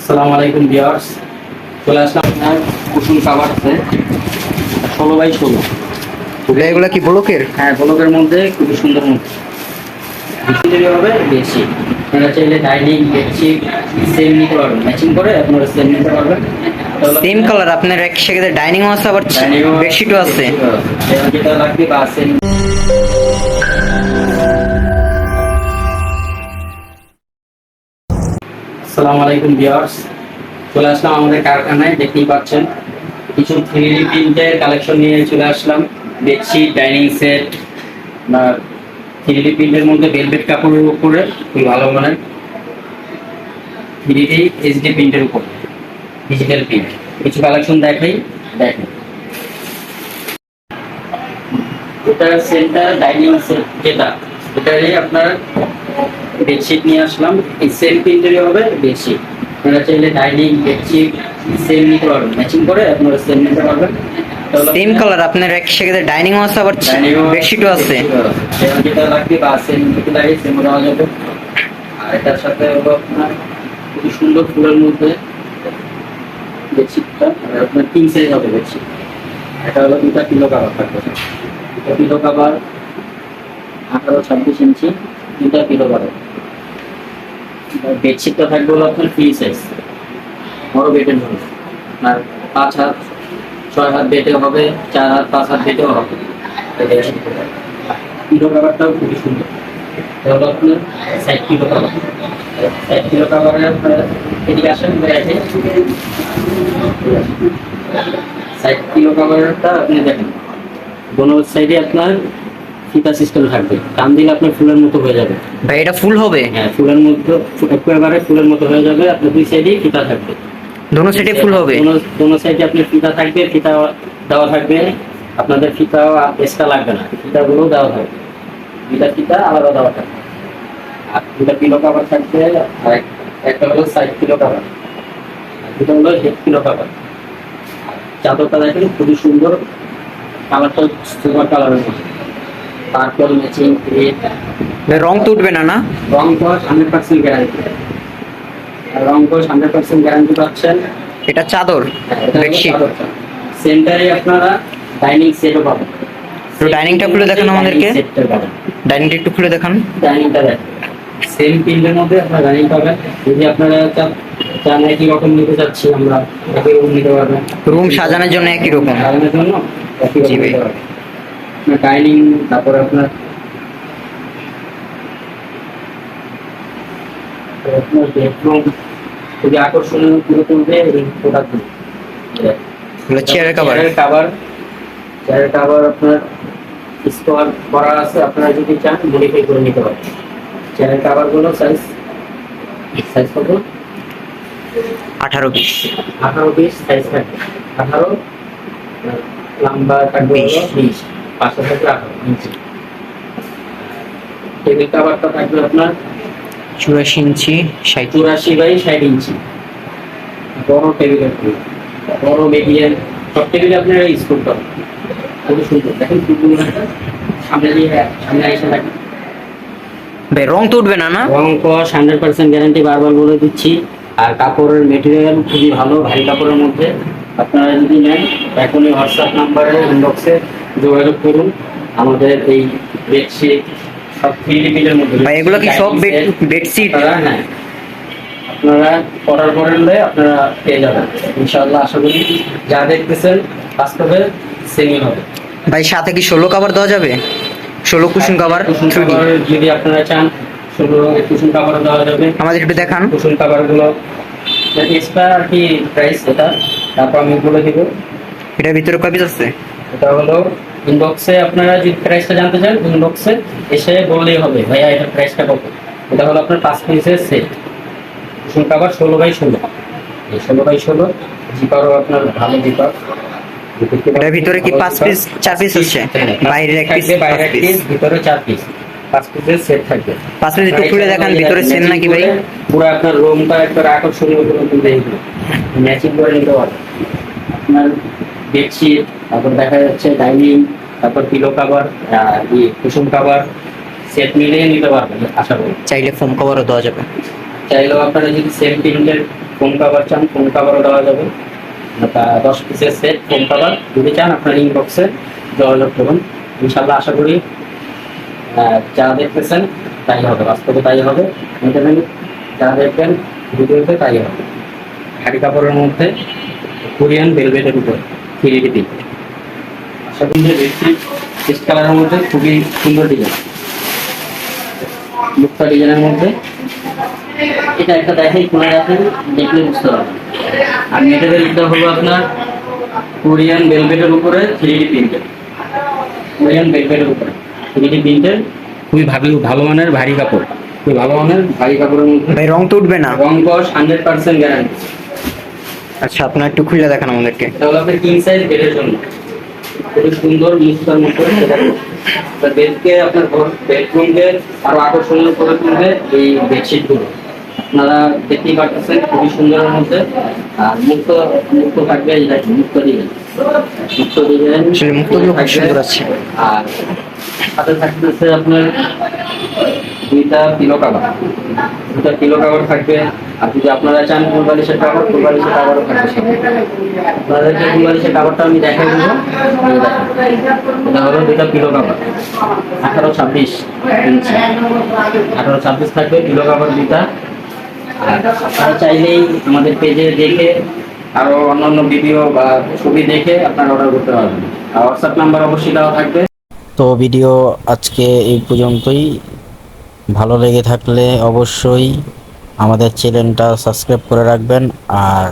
আসসালামু আলাইকুম ভিউয়ার্স, চলে আসলাম আপনার কুসুম কাভার আছে 16x16। এগুলা কি ব্লকের? হ্যাঁ, ব্লকের মধ্যে খুবই সুন্দর মধ্যে বেশি হবে বেশি। আপনারা চাইলে ডাইনিং বেডশিট সেম নিতে পারবেন, ম্যাচিং করে আপনারা সেম নিতে পারবেন। সেম কালার আপনার এক সেক্ষেত্রে ডাইনিংও আছে, আবার বেডশিটও আছে। যেটা লাগবে বা সেম। আসসালামু আলাইকুম ভিউয়ার্স, চলে আসলাম আমাদের কারখানায়। দেখতেই পাচ্ছেন কিছু 3D প্রিন্টের কালেকশন নিয়ে চলে আসলাম। বেডশিট, ডাইনিং সেট, বা 3D প্রিন্টের মধ্যে ভেলভেট কাপড়ের উপরে খুবই ভালো মানের 3D HD প্রিন্টের উপর ডিজিটাল প্রিন্ট কিছু কালেকশন দেখাই। দেখেন, এটা সেন্টার ডাইনিং সেট, যেটা এটারই আপনার বেডশিট নিয়ে আসলাম। এই সেম প্রিন্টেরই হবে বেডশিট। আপনারা চাইলে ডাইনিং বেডশিট সেম নিতে পারবেন, ম্যাচিং করে আপনারা সেম নিতে পারবেন। সেম কালার আপনার এক সেক্ষেত্রে ডাইনিংও আছে, আবার বেডশিটও আছে। যেটা লাগবে বা সেম নিতে লাগে সেম দেওয়া যাবে। আর এটার সাথে হলো আপনার খুবই সুন্দর ফুলের মধ্যে বেডশিটটা, আপনার কিং সাইজ হবে বেডশিট। এটা হলো 2টা পিলো কাভার থাকবে। 2টা পিলো কাভার 18-26 ইঞ্চি, 2টা পিলো কাভার। বেডশিটটা থাকবে হলো আপনার ফ্রি সাইজ, বড় বেডের জন্য। আপনার 5 হাত 6 হাত বেডে হবে, 4 হাত 5 হাত বেডেও হবে। পিলো কাভারটাও খুবই সুন্দর। এটা হলো আপনার 60 কিলো কাভার। 60 কিলো কাভারের আপনার এদিকে আসেন, বেড়াইতে 60 কিলো কাভারটা আপনি দেখেন, দোনো সাইডে আপনার ফিতা সিস্টেম থাকবে। টান দিলে আপনার ফুলের মতো হয়ে যাবে। ভাই এটা ফুল হবে? হ্যাঁ, ফুলের মধ্যে একেবারে ফুলের মতো হয়ে যাবে। আপনার দুই সাইডেই ফিতা থাকবে, দোনো সাইডে ফুল হবে। দোনো সাইডে আপনার ফিতা থাকবে, ফিতা দেওয়া থাকবে। আপনাদের ফিতা এক্সট্রা লাগবে না, ফিতাগুলো দেওয়া থাকবে। দুইটা ফিতা আলাদা দেওয়া থাকবে। আর 2টা পিলো কাভার থাকবে। আর একটা হলো 60 কিলো কাভার, আর 2টা হলো 8 কিলো কাভার। চাদরটা দেখেন খুবই সুন্দর, কালারটা সুপার কালারের মধ্যে। তারপর ম্যাচিং ভাই রং তো উঠবে না? না, রং কস 100% গ্যারান্টি। রং কস 100% গ্যারান্টি পাচ্ছেন। এটা চাদর, বেডশিট। সেন্টারে আপনারা ডাইনিং সেটও পাবেন। তো ডাইনিংটা খুলে দেখান আমাদেরকে। ডাইনিংটা একটু খুলে দেখান। ডাইনিংটা দেখেন, সেম প্রিন্টের মধ্যে আপনারা ডাইনিং পাবেন। যদি আপনারা চান একই রকম নিতে চাচ্ছি আমরা, একই রকম নিতে পারবেন। রুম সাজানোর জন্য একই রকম। সাজানোর জন্য একই রকম জি ভাই। নিতে পারবেন। আপনার ডাইনিং, তারপরে আপনার বেডরুম খুবই আকর্ষণীয় করে তুলবে এই প্রোডাক্টগুলো। চেয়ারের কাভার। চেয়ারের কাভার আপনার স্টোর করা আছে, আপনারা যদি চান মডিফাই করে নিতে পারেন। চেয়ারের কাভারগুলো সাইজ কত? 18-20। 18-20 সাইজ থাকবে। 18 লম্বা থাকবে 20, পাশে থাকবে 18 ইঞ্চি। টেবিল কাভারটা থাকবে আপনার 84 ইঞ্চি, 60। 84/60 ইঞ্চি। বড় টেবিলের, বড় মিডিয়াম সব টেবিলে আপনারা ইউজ করতে হবে। খুবই সুন্দর দেখেন, ফুলগুলো সামনে এসে থাকে। ভাই রং তো উঠবে না? না, রং কস 100% গ্যারান্টি, বারবার বলে দিচ্ছি। আর কাপড়ের মেটেরিয়াল খুবই ভালো, ভারী কাপড়ের মধ্যে। আপনারা যদি নেন এখনই হোয়াটসঅ্যাপ নাম্বারে ইনবক্সে যোগাযোগ করুন। আমাদের এই বেডশিট সব 3D প্রিন্টের মধ্যে। ভাই এগুলো কি সব বেডশিট? হ্যাঁ, আপনারা অর্ডার করে নিলে আপনারা পেয়ে যাবেন ইনশাআল্লাহ। আশা করি যা দেখতেছেন বাস্তবে সেমই হবে। ভাই সাথে কি 16 কাভার দেওয়া যাবে? 16 কুশন কাভার 3D যদি আপনারা চান 16 কুশন কাভার দেওয়া যাবে। আমাদের একটু দেখান। কুশন কাভারগুলো এক্সট্রা আর কি প্রাইস এটা, তারপর আমি বলে দিব। এটার ভিতরে কয় পিস আছে? এটা হলো ইনবক্সে, আপনারা যদি প্রাইসটা জানতে চান ইনবক্সে এসে বললেই হবে ভাইয়া এটা প্রাইসটা কত। এটা হলো আপনার 5 পিসের সেট কুশন কাভার 16x16। এই 16x16 জিপারও আপনার ভালো জিপার। এটার ভিতরে কি 5 পিস 4 পিস আছে? বাইরের এক পিস, বাইরে 1 পিস, ভিতরে 4 পিস, 5 পিসের সেট থাকবে। 5 পিস একটু খুলে দেখান ভিতরে সেম নাকি ভাই? পুরো আপনার রুমটা একবার আকর্ষণীয় করে তুলবে, এগুলো ম্যাচিং করে নিতে পারবে। আপনার বেডশিট, তারপর দেখা যাচ্ছে ডাইনিং, তারপর pillow cover, cushion cover set মিলিয়ে নিতে পারবেন আশা করি। চাইলে ফোম কভারও দেওয়া যাবে। চাইলেও আপনারা যদি সেম প্রিন্টের ফোম কাভার চান ফোম কাভারও দেওয়া যাবে। 10 পিসের সেট ফোম কাভার যদি চান আপনার ইনবক্সে যোগাযোগ করুন। ইনশাল্লাহ আশা করি যা দেখতেছেন তাই হবে, বাস্তবে তাই হবে, যা দেখবেন ভিডিওতে তাই হবে। শাড়ি কাপড়ের মধ্যে কোরিয়ান ভেলভেটের উপর 3D প্রিন্ট। আশা করি যে বেডশিট পেস্ট কালারের মধ্যে খুবই সুন্দর ডিজাইন, মুক্তা ডিজাইনের মধ্যে। এটা একটা দেখাই খুলে রাখেন, দেখলে বুঝতে পারবেন। আর মেটেরিয়ালটা হলো আপনার কোরিয়ান ভেলভেটের উপরে 3D প্রিন্টেড, কোরিয়ান ভেলভেটের উপরে 3D প্রিন্টেড, খুবই ভালো মানের ভারী কাপড়, খুবই ভালো মানের ভারী কাপড়ের মধ্যে। ভাই রং তো উঠবে না? রং কস 100% গ্যারান্টি। আচ্ছা, আপনার একটু খুলে দেখান আমাদেরকে। এটা হলো আপনার কিং সাইজ বেডের জন্য, খুবই সুন্দর মুক্তার মধ্যে। বেডকে আপনার বেডরুমকে আরো আকর্ষণীয় করে তুলবে এই বেডশিটগুলো। আপনারা দেখতেই পাচ্ছেন খুবই সুন্দরের মধ্যে। আর মুক্ত মুক্ত থাকবে, এই দেখেন মুক্ত ডিজাইন, মুক্ত ডিজাইন আসলে মুক্তগুলো খুব সুন্দর আছে। আর সাথে থাকতেছে আপনার দুইটা পিলো কাভার, থাকবে। আর যদি আপনারা চান ফুল বালিশের কাভারও থাকবে সাথে। আপনাদেরকে ফুল বালিশের কাভারটা আমি দেখাই দেবো। এই দেখেন, এটা হলো দুইটা পিলো কাভার, 18-26 ইঞ্চি, 18-26 থাকবে পিলো কাভার দুইটা। আর আপনারা চাইলেই আমাদের পেজে দেখে আরো অন্যান্য ভিডিও বা ছবি দেখে আপনারা অর্ডার করতে পারবেন। আর হোয়াটসঅ্যাপ নাম্বার অবশ্যই দেওয়া থাকবে। তো ভিডিও আজকে এই পর্যন্তই। ভালো লেগে থাকলে অবশ্যই আমাদের চ্যানেলটা সাবস্ক্রাইব করে রাখবেন আর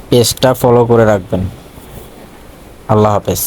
পেজটা ফলো করে রাখবেন। আল্লাহ হাফেজ।